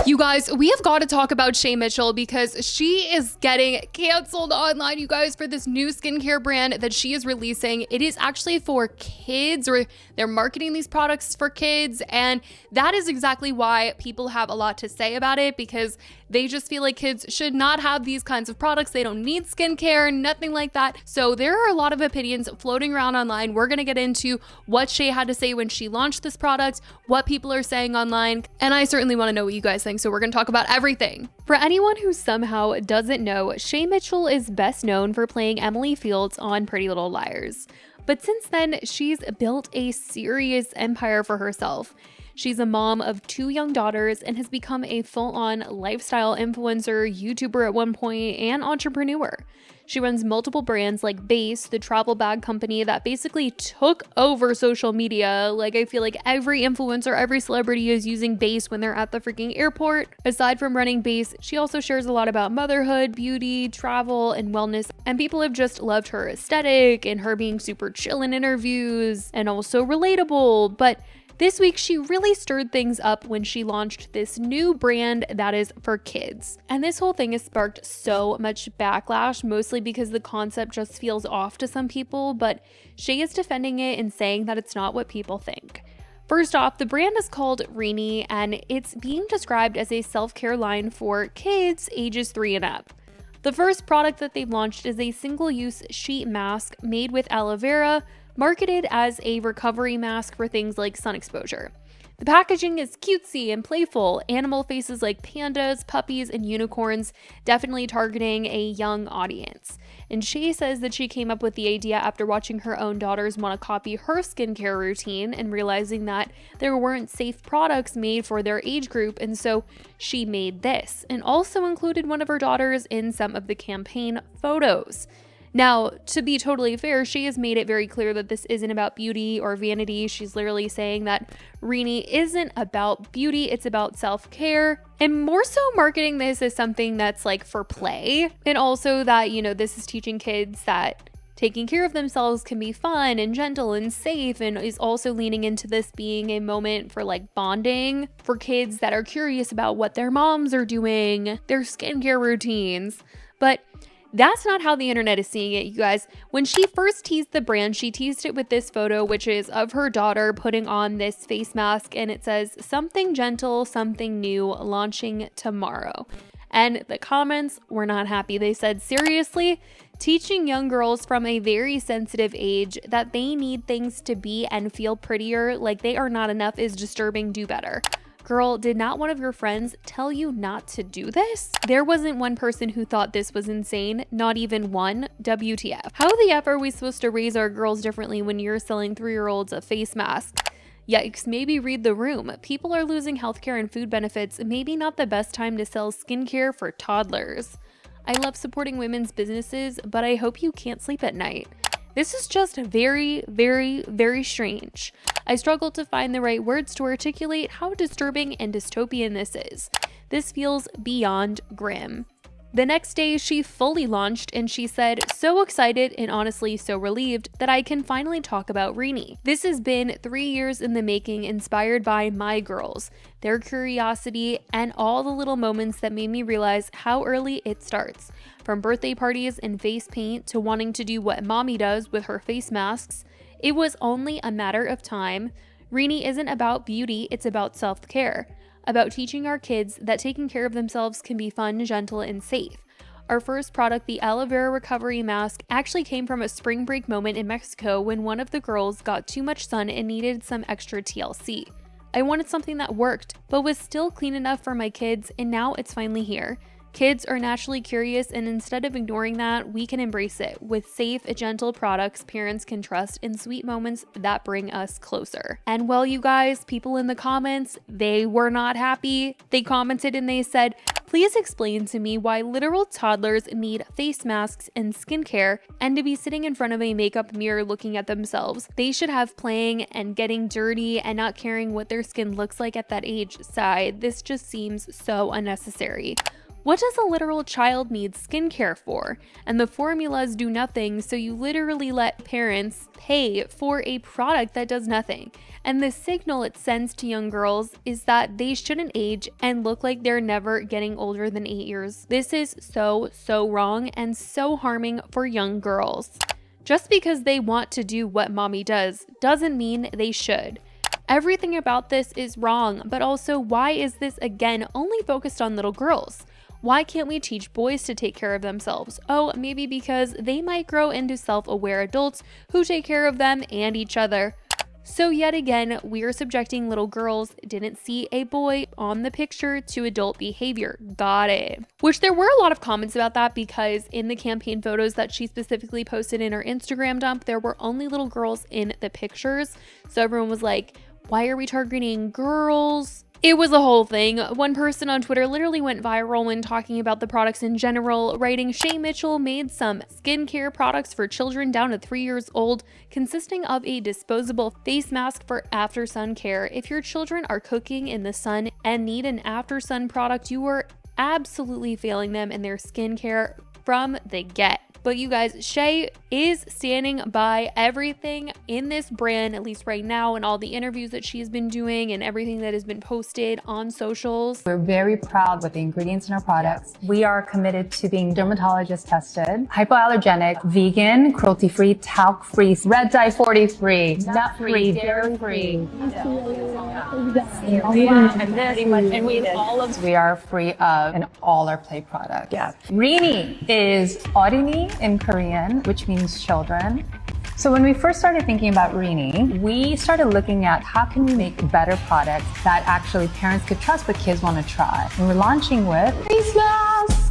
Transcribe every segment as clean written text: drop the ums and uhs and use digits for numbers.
You guys, we have got to talk about Shay Mitchell because she is getting canceled online, you guys, for this new skincare brand that she is releasing. It is actually for kids, or they're marketing these products for kids. And that is exactly why people have a lot to say about it, because they just feel like kids should not have these kinds of products. They don't need skincare, nothing like that. So there are a lot of opinions floating around online. We're going to get into what Shay had to say when she launched this product, what people are saying online, and I certainly want to know what you guys think. So we're going to talk about everything. For anyone who somehow doesn't know, Shay Mitchell is best known for playing Emily Fields on Pretty Little Liars. But since then, she's built a serious empire for herself. She's a mom of 2 young daughters and has become a full-on lifestyle influencer, YouTuber at one point, and entrepreneur. She runs multiple brands like Base, the travel bag company that basically took over social media. Like, I feel like every influencer, every celebrity is using Base when they're at the freaking airport. Aside from running Base, she also shares a lot about motherhood, beauty, travel, and wellness. And people have just loved her aesthetic and her being super chill in interviews and also relatable. But this week, she really stirred things up when she launched this new brand that is for kids. And this whole thing has sparked so much backlash, mostly because the concept just feels off to some people, but Shay is defending it and saying that it's not what people think. First off, the brand is called Rini, and it's being described as a self-care line for kids ages 3 and up. The first product that they've launched is a single-use sheet mask made with aloe vera, marketed as a recovery mask for things like sun exposure. The packaging is cutesy and playful, animal faces like pandas, puppies, and unicorns, definitely targeting a young audience. And Shay says that she came up with the idea after watching her own daughters want to copy her skincare routine and realizing that there weren't safe products made for their age group, and so she made this, and also included one of her daughters in some of the campaign photos. Now, to be totally fair, she has made it very clear that this isn't about beauty or vanity. She's literally saying that Rini isn't about beauty, it's about self-care, and more so marketing this as something that's like for play. And also that, this is teaching kids that taking care of themselves can be fun and gentle and safe, and is also leaning into this being a moment for like bonding for kids that are curious about what their moms are doing, their skincare routines. But that's not how the internet is seeing it, you guys. When she first teased the brand, she teased it with this photo, which is of her daughter putting on this face mask, and it says, "Something gentle, something new, launching tomorrow." And the comments were not happy. They said, seriously, teaching young girls from a very sensitive age that they need things to be and feel prettier, like they are not enough, is disturbing. Do better. Girl, did not one of your friends tell you not to do this? There wasn't one person who thought this was insane, not even one. WTF. How the F are we supposed to raise our girls differently when you're selling 3-year-olds a face mask? Yikes, maybe read the room. People are losing healthcare and food benefits. Maybe not the best time to sell skincare for toddlers. I love supporting women's businesses, but I hope you can't sleep at night. This is just very, very, very strange. I struggle to find the right words to articulate how disturbing and dystopian this is. This feels beyond grim. The next day, she fully launched and she said, "So excited and honestly so relieved that I can finally talk about Rini. This has been 3 years in the making, inspired by my girls, their curiosity, and all the little moments that made me realize how early it starts. From birthday parties and face paint to wanting to do what mommy does with her face masks, it was only a matter of time. Rini isn't about beauty, it's about self-care. About teaching our kids that taking care of themselves can be fun, gentle, and safe. Our first product, the aloe vera recovery mask, actually came from a spring break moment in Mexico when one of the girls got too much sun and needed some extra TLC. I wanted something that worked, but was still clean enough for my kids, and now it's finally here. Kids are naturally curious, and instead of ignoring that, we can embrace it with safe, gentle products parents can trust and sweet moments that bring us closer." And well, you guys, people in the comments, they were not happy. They commented and they said, "Please explain to me why literal toddlers need face masks and skincare, and to be sitting in front of a makeup mirror looking at themselves. They should have playing and getting dirty and not caring what their skin looks like at that age side. This just seems so unnecessary. What does a literal child need skincare for? And the formulas do nothing, so you literally let parents pay for a product that does nothing. And the signal it sends to young girls is that they shouldn't age and look like they're never getting older than 8 years. This is so wrong and so harming for young girls. Just because they want to do what mommy does doesn't mean they should. Everything about this is wrong, but also why is this again only focused on little girls? Why can't we teach boys to take care of themselves? Oh, maybe because they might grow into self-aware adults who take care of them and each other. So yet again, we are subjecting little girls didn't see a boy on the picture to adult behavior. Got it. Which there were a lot of comments about that because in the campaign photos that she specifically posted in her Instagram dump, there were only little girls in the pictures. So everyone was like, why are we targeting girls? It was a whole thing. One person on Twitter literally went viral when talking about the products in general, writing, Shay Mitchell made some skincare products for children down to 3 years old, consisting of a disposable face mask for after sun care. If your children are cooking in the sun and need an after sun product, you are absolutely failing them in their skincare from the get. But you guys, Shay is standing by everything in this brand, at least right now, and all the interviews that she's been doing and everything that has been posted on socials. We're very proud with the ingredients in our products. We are committed to being dermatologist tested, hypoallergenic, vegan, cruelty-free, talc-free, red dye 40-free, nut-free, dairy-free. We are free of an all our play product. Yeah. Rini is 어린이 in Korean, which means children. So when we first started thinking about Rini, we started looking at how can we make better products that actually parents could trust but kids want to try. And we're launching with face masks.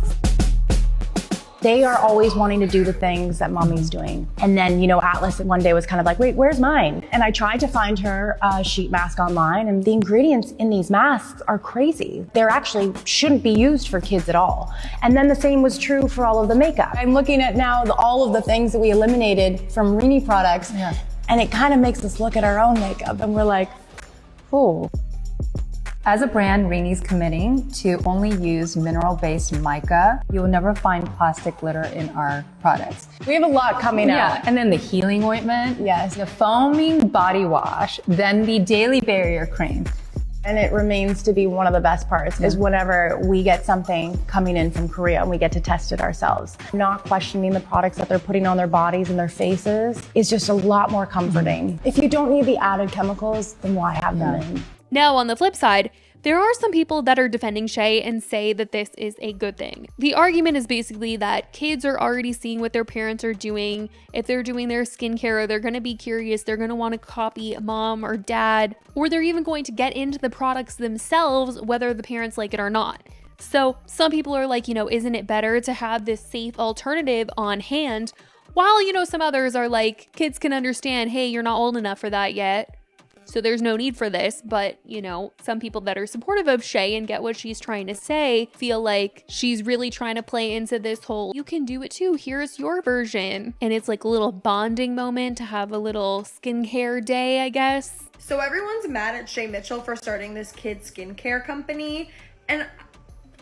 They are always wanting to do the things that mommy's doing. And then, you know, Atlas one day was kind of like, wait, where's mine? And I tried to find her a sheet mask online, and the ingredients in these masks are crazy. They're actually shouldn't be used for kids at all. And then the same was true for all of the makeup. I'm looking at now all of the things that we eliminated from Rini products, and it kind of makes us look at our own makeup, and we're like, oh. As a brand, Rini's committing to only use mineral-based mica. You'll never find plastic glitter in our products. We have a lot coming out. And then the healing ointment. Yes. The foaming body wash, then the daily barrier cream. And it remains to be one of the best parts is whenever we get something coming in from Korea and we get to test it ourselves. Not questioning the products that they're putting on their bodies and their faces is just a lot more comforting. If you don't need the added chemicals, then why have them in? Now, on the flip side, there are some people that are defending Shay and say that this is a good thing. The argument is basically that kids are already seeing what their parents are doing. If they're doing their skincare, they're going to be curious. They're going to want to copy mom or dad, or they're even going to get into the products themselves, whether the parents like it or not. So some people are like, you know, isn't it better to have this safe alternative on hand? While, you know, some others are like, kids can understand, hey, you're not old enough for that yet, so there's no need for this. But, you know, some people that are supportive of Shay and get what she's trying to say feel like she's really trying to play into this whole, you can do it too, here's your version. And it's like a little bonding moment to have a little skincare day, I guess. So everyone's mad at Shay Mitchell for starting this kid skincare company. And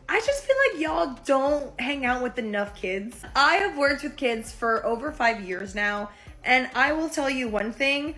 I just feel like y'all don't hang out with enough kids. I have worked with kids for over 5 years now. And I will tell you one thing.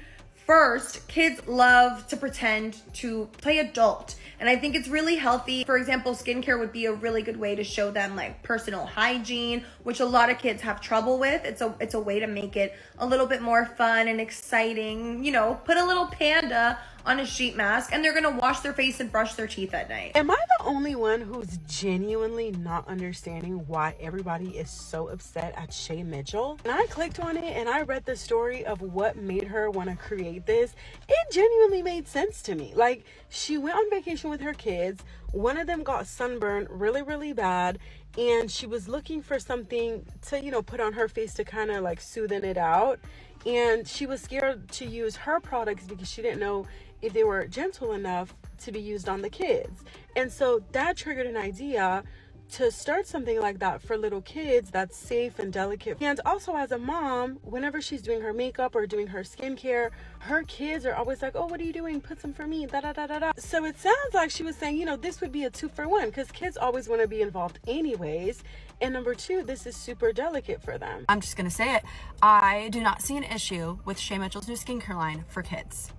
First, kids love to pretend to play adult, and I think it's really healthy. For example, skincare would be a really good way to show them like personal hygiene, which a lot of kids have trouble with. It's a way to make it a little bit more fun and exciting. You know, put a little panda on a sheet mask and they're gonna wash their face and brush their teeth at night. Am I the only one who's genuinely not understanding why everybody is so upset at Shay Mitchell? And I clicked on it and I read the story of what made her want to create this. It genuinely made sense to me. Like, she went on vacation with her kids. One of them got sunburned really bad, and she was looking for something to, you know, put on her face to kind of like soothen it out. And she was scared to use her products because she didn't know if they were gentle enough to be used on the kids. And so that triggered an idea to start something like that for little kids that's safe and delicate. And also as a mom, whenever she's doing her makeup or doing her skincare, her kids are always like, oh, what are you doing? Put some for me, da da da da da. So it sounds like she was saying, you know, this would be a 2-for-1 because kids always want to be involved anyways. And number 2, this is super delicate for them. I'm just gonna say it. I do not see an issue with Shay Mitchell's new skincare line for kids.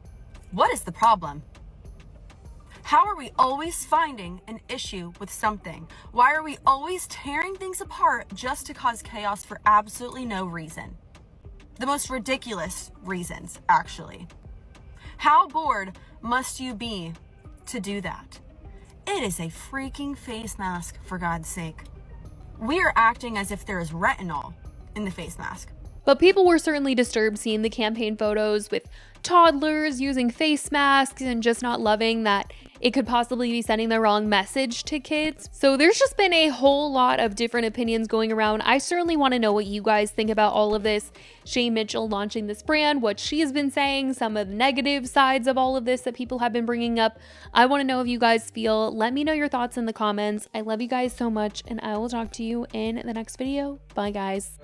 What is the problem? How are we always finding an issue with something? Why are we always tearing things apart just to cause chaos for absolutely no reason? The most ridiculous reasons, actually. How bored must you be to do that? It is a freaking face mask, for God's sake. We are acting as if there is retinol in the face mask. But people were certainly disturbed seeing the campaign photos with toddlers using face masks and just not loving that it could possibly be sending the wrong message to kids. So there's just been a whole lot of different opinions going around. I certainly want to know what you guys think about all of this. Shay Mitchell launching this brand, what she has been saying, some of the negative sides of all of this that people have been bringing up. I want to know if you guys feel. Let me know your thoughts in the comments. I love you guys so much, and I will talk to you in the next video. Bye, guys.